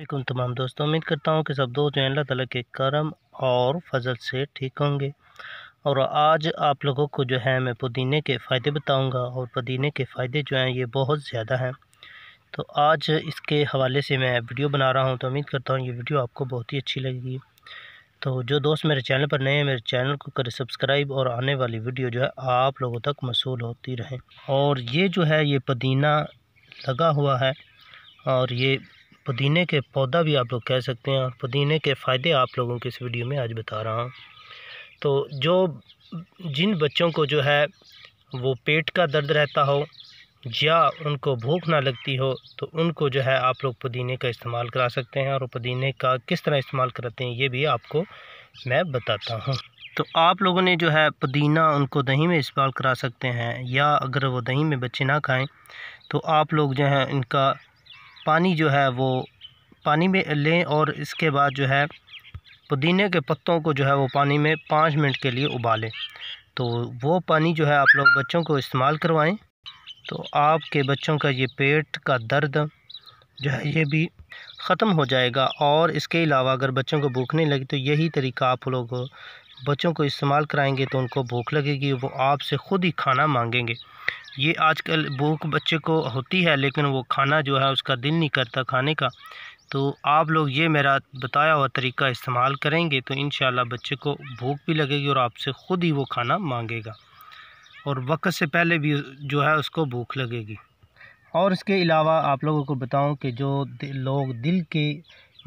वालेकुम तमाम दोस्तों, उम्मीद करता हूँ कि सब दोस्त जो हैं अल्लाह ताला के करम और फजल से ठीक होंगे। और आज आप लोगों को जो है मैं पुदीने के फ़ायदे बताऊँगा और पुदीने के फ़ायदे जो हैं ये बहुत ज़्यादा हैं। तो आज इसके हवाले से मैं वीडियो बना रहा हूँ, तो उम्मीद करता हूँ ये वीडियो आपको बहुत ही अच्छी लगेगी। तो जो दोस्त मेरे चैनल पर नए हैं, मेरे चैनल को करें सब्सक्राइब और आने वाली वीडियो जो है आप लोगों तक मौसूल होती रहे। और ये जो है ये पुदीना लगा हुआ है और ये पुदीने के पौधा भी आप लोग कह सकते हैं, और पुदीने के फ़ायदे आप लोगों को इस वीडियो में आज बता रहा हूँ। तो जिन बच्चों को जो है वो पेट का दर्द रहता हो या उनको भूख ना लगती हो, तो उनको जो है आप लोग पुदीने का इस्तेमाल करा सकते हैं। और पुदीने का किस तरह इस्तेमाल करते हैं ये भी आपको मैं बताता हूँ। तो आप लोगों ने जो है पुदीना उनको दही में इस्तेमाल करा सकते हैं, या अगर वो दही में बच्चे ना खाएँ तो आप लोग जो है इनका पानी जो है वो पानी में लें, और इसके बाद जो है पुदीने के पत्तों को जो है वो पानी में 5 मिनट के लिए उबालें। तो वो पानी जो है आप लोग बच्चों को इस्तेमाल करवाएं, तो आपके बच्चों का ये पेट का दर्द जो है ये भी ख़त्म हो जाएगा। और इसके अलावा अगर बच्चों को भूख नहीं लगी तो यही तरीका आप लोग बच्चों को इस्तेमाल कराएंगे तो उनको भूख लगेगी, वो आपसे ख़ुद ही खाना मांगेंगे। ये आजकल भूख बच्चे को होती है लेकिन वो खाना जो है उसका दिल नहीं करता खाने का। तो आप लोग ये मेरा बताया हुआ तरीका इस्तेमाल करेंगे तो इंशाल्लाह बच्चे को भूख भी लगेगी और आपसे ख़ुद ही वो खाना मांगेगा, और वक्त से पहले भी जो है उसको भूख लगेगी। और इसके अलावा आप लोगों को बताऊं कि जो लोग दिल के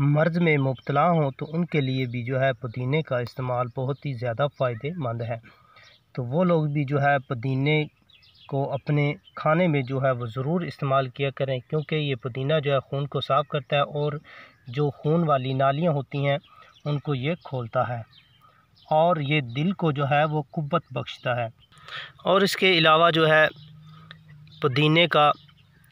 मर्ज़ में मुब्तला हों तो उनके लिए भी जो है पुदीने का इस्तेमाल बहुत ही ज़्यादा फ़ायदेमंद है। तो वो लोग भी जो है पुदीने को अपने खाने में जो है वो ज़रूर इस्तेमाल किया करें, क्योंकि ये पुदीना जो है खून को साफ़ करता है और जो खून वाली नालियाँ होती हैं उनको ये खोलता है, और ये दिल को जो है वो कुव्वत बख्शता है। और इसके अलावा जो है पुदीने का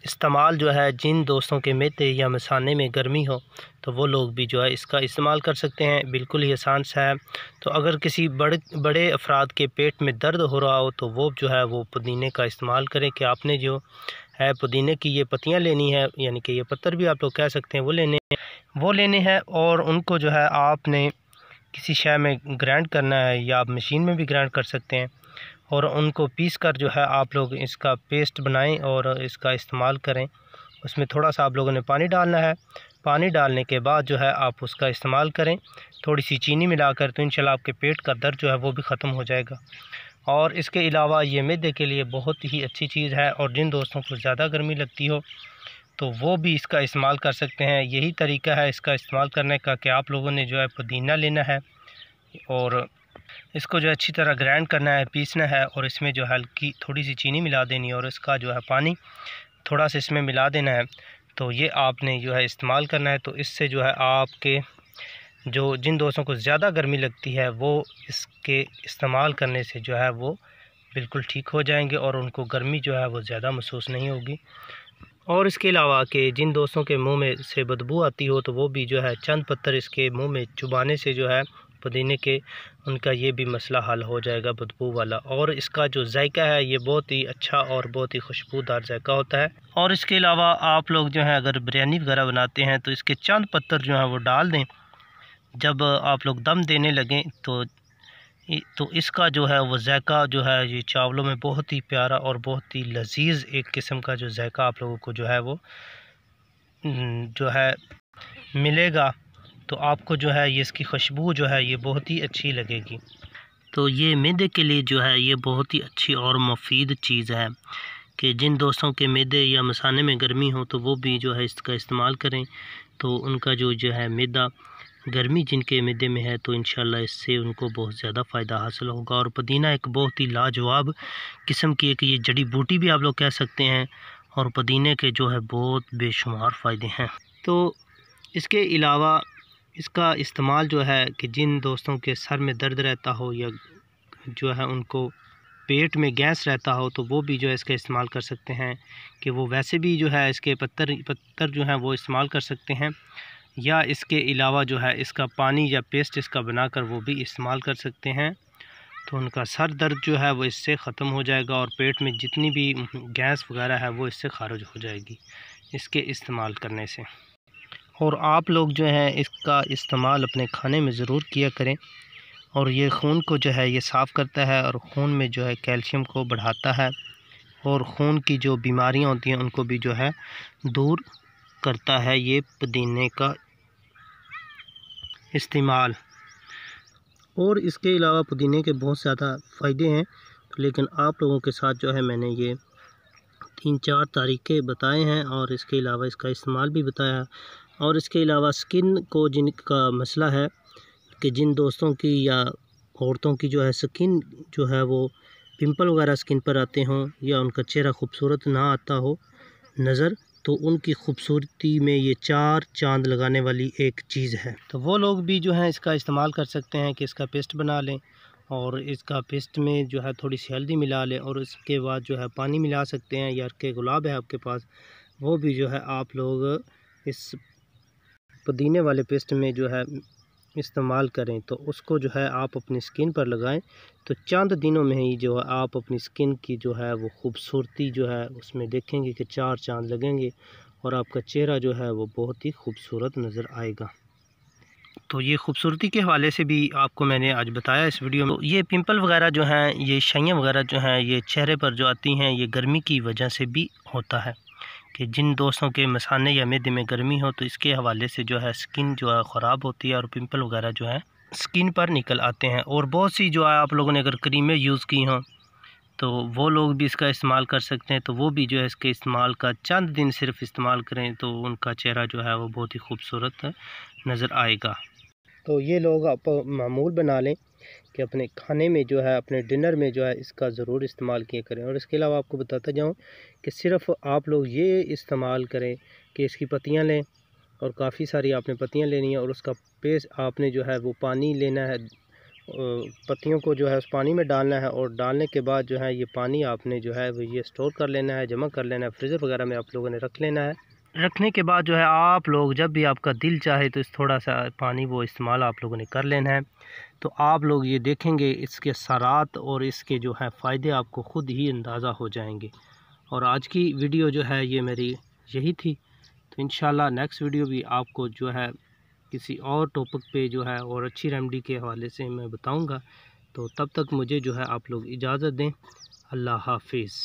इस्तेमाल जो है जिन दोस्तों के मैदे या मसाने में गर्मी हो तो वो लोग भी जो है इसका इस्तेमाल कर सकते हैं, बिल्कुल ही आसान सा है। तो अगर किसी बड़े अफराद के पेट में दर्द हो रहा हो तो वो जो है वो पुदीने का इस्तेमाल करें कि आपने जो है पुदीने की ये पत्तियां लेनी है, यानी कि ये पत्तर भी आप लोग कह सकते हैं, वो लेने हैं और उनको जो है आपने किसी शय में ग्राइंड करना है, या आप मशीन में भी ग्राइंड कर सकते हैं, और उनको पीस कर जो है आप लोग इसका पेस्ट बनाएं और इसका इस्तेमाल करें। उसमें थोड़ा सा आप लोगों ने पानी डालना है, पानी डालने के बाद जो है आप उसका इस्तेमाल करें थोड़ी सी चीनी मिलाकर, तो इंशाल्लाह आपके पेट का दर्द जो है वो भी ख़त्म हो जाएगा। और इसके अलावा ये मैदे के लिए बहुत ही अच्छी चीज़ है, और जिन दोस्तों को ज़्यादा गर्मी लगती हो तो वो भी इसका इस्तेमाल कर सकते हैं। यही तरीका है इसका इस्तेमाल करने का कि आप लोगों ने जो है पुदीना लेना है और इसको जो अच्छी तरह ग्राइंड करना है, पीसना है, और इसमें जो हल्की थोड़ी सी चीनी मिला देनी है और इसका जो है पानी थोड़ा सा इसमें मिला देना है। तो ये आपने जो है इस्तेमाल करना है। तो इससे जो है आपके जिन दोस्तों को ज़्यादा गर्मी लगती है वो इसके इस्तेमाल करने से जो है वो बिल्कुल ठीक हो जाएंगे और उनको गर्मी जो है वो ज़्यादा महसूस नहीं होगी। और इसके अलावा कि जिन दोस्तों के मुंह में से बदबू आती हो तो वो भी जो है चंद पत्थर इसके मुंह में चुबाने से जो है पुदीने के उनका ये भी मसला हल हो जाएगा बदबू वाला। और इसका जो जायका है ये बहुत ही अच्छा और बहुत ही खुशबूदार जायका होता है। और इसके अलावा आप लोग जो है अगर बिरयानी वगैरह बनाते हैं तो इसके चंद पत्थर जो है वो डाल दें जब आप लोग दम देने लगें, तो इसका जो है वो जायका जो है ये चावलों में बहुत ही प्यारा और बहुत ही लजीज एक किस्म का जो जायका आप लोगों को जो है वो जो है मिलेगा। तो आपको जो है ये इसकी खुशबू जो है ये बहुत ही अच्छी लगेगी। तो ये मैदे के लिए जो है ये बहुत ही अच्छी और मुफीद चीज़ है कि जिन दोस्तों के मैदे या मसाने में गर्मी हो तो वो भी जो है इसका इस्तेमाल करें, तो उनका जो है मैदा गर्मी जिनके मैदे में है तो इंशाल्लाह इससे उनको बहुत ज़्यादा फ़ायदा हासिल होगा। और पुदीना एक बहुत ही लाजवाब किस्म की एक ये जड़ी बूटी भी आप लोग कह सकते हैं, और पुदीने के जो है बहुत बेशुमार फ़ायदे हैं। तो इसके अलावा इसका इस्तेमाल जो है कि जिन दोस्तों के सर में दर्द रहता हो या जो है उनको पेट में गैस रहता हो तो वो भी जो है इसका इस्तेमाल कर सकते हैं, कि वो वैसे भी जो है इसके पत्तर जो हैं वो इस्तेमाल कर सकते हैं, या इसके अलावा जो है इसका पानी या पेस्ट इसका बनाकर वो भी इस्तेमाल कर सकते हैं। तो उनका सर दर्द जो है वो इससे ख़त्म हो जाएगा और पेट में जितनी भी गैस वगैरह है वो इससे खारिज हो जाएगी इसके इस्तेमाल करने से। और आप लोग जो है इसका इस्तेमाल अपने खाने में ज़रूर किया करें। और ये खून को जो है ये साफ़ करता है और खून में जो है कैल्शियम को बढ़ाता है और खून की जो बीमारियां होती हैं उनको भी जो है दूर करता है ये पुदीने का इस्तेमाल। और इसके अलावा पुदीने के बहुत ज़्यादा फ़ायदे हैं, लेकिन आप लोगों के साथ जो है मैंने ये 3-4 तरीके बताए हैं और इसके अलावा इसका इस्तेमाल भी बताया है। और इसके अलावा स्किन को जिनका मसला है कि जिन दोस्तों की या औरतों की जो है स्किन जो है वो पिंपल वगैरह स्किन पर आते हों या उनका चेहरा खूबसूरत ना आता हो नज़र, तो उनकी खूबसूरती में ये 4 चांद लगाने वाली एक चीज़ है। तो वो लोग भी जो है इसका इस्तेमाल कर सकते हैं कि इसका पेस्ट बना लें और इसका पेस्ट में जो है थोड़ी सी हल्दी मिला लें और उसके बाद जो है पानी मिला सकते हैं, या के गुलाब है आपके पास वो भी जो है आप लोग इस पुदीने वाले पेस्ट में जो है इस्तेमाल करें, तो उसको जो है आप अपनी स्किन पर लगाएं तो चंद दिनों में ही जो है आप अपनी स्किन की जो है वो खूबसूरती जो है उसमें देखेंगे कि 4 चांद लगेंगे और आपका चेहरा जो है वो बहुत ही खूबसूरत नज़र आएगा। तो ये खूबसूरती के हवाले से भी आपको मैंने आज बताया इस वीडियो में। तो ये पिंपल वगैरह जो हैं, ये शाइयाँ वगैरह जो हैं ये चेहरे पर जो आती हैं, ये गर्मी की वजह से भी होता है कि जिन दोस्तों के मसाने या मैदे में गर्मी हो तो इसके हवाले से जो है स्किन जो है ख़राब होती है और पिंपल वगैरह जो है स्किन पर निकल आते हैं। और बहुत सी जो है आप लोगों ने अगर क्रीमें यूज़ की हों तो वो लोग भी इसका इस्तेमाल कर सकते हैं, तो वो भी जो है इसके इस्तेमाल का चंद दिन सिर्फ इस्तेमाल करें तो उनका चेहरा जो है वो बहुत ही खूबसूरत नज़र आएगा। तो ये लोग आप मामूल बना लें कि अपने खाने में जो है अपने डिनर में जो है इसका ज़रूर इस्तेमाल किया करें। और इसके अलावा आपको बताता जाऊं कि सिर्फ़ आप लोग ये इस्तेमाल करें कि इसकी पत्तियां लें और काफ़ी सारी आपने पत्तियां लेनी है और उसका पेस्ट आपने जो है वो पानी लेना है, पत्तियों को जो है उस पानी में डालना है और डालने के बाद जो है ये पानी आपने जो है वो ये स्टोर कर लेना है, जमा कर लेना है, फ्रीज़र वगैरह में आप लोगों ने रख लेना है। रखने के बाद जो है आप लोग जब भी आपका दिल चाहे तो इस थोड़ा सा पानी वो इस्तेमाल आप लोगों ने कर लेना है। तो आप लोग ये देखेंगे इसके असरात और इसके जो है फ़ायदे आपको ख़ुद ही अंदाज़ा हो जाएंगे। और आज की वीडियो जो है ये मेरी यही थी। तो इंशाल्लाह नेक्स्ट वीडियो भी आपको जो है किसी और टॉपिक पे जो है और अच्छी रेमेडी के हवाले से मैं बताऊंगा। तो तब तक मुझे जो है आप लोग इजाज़त दें। अल्लाह हाफिज़।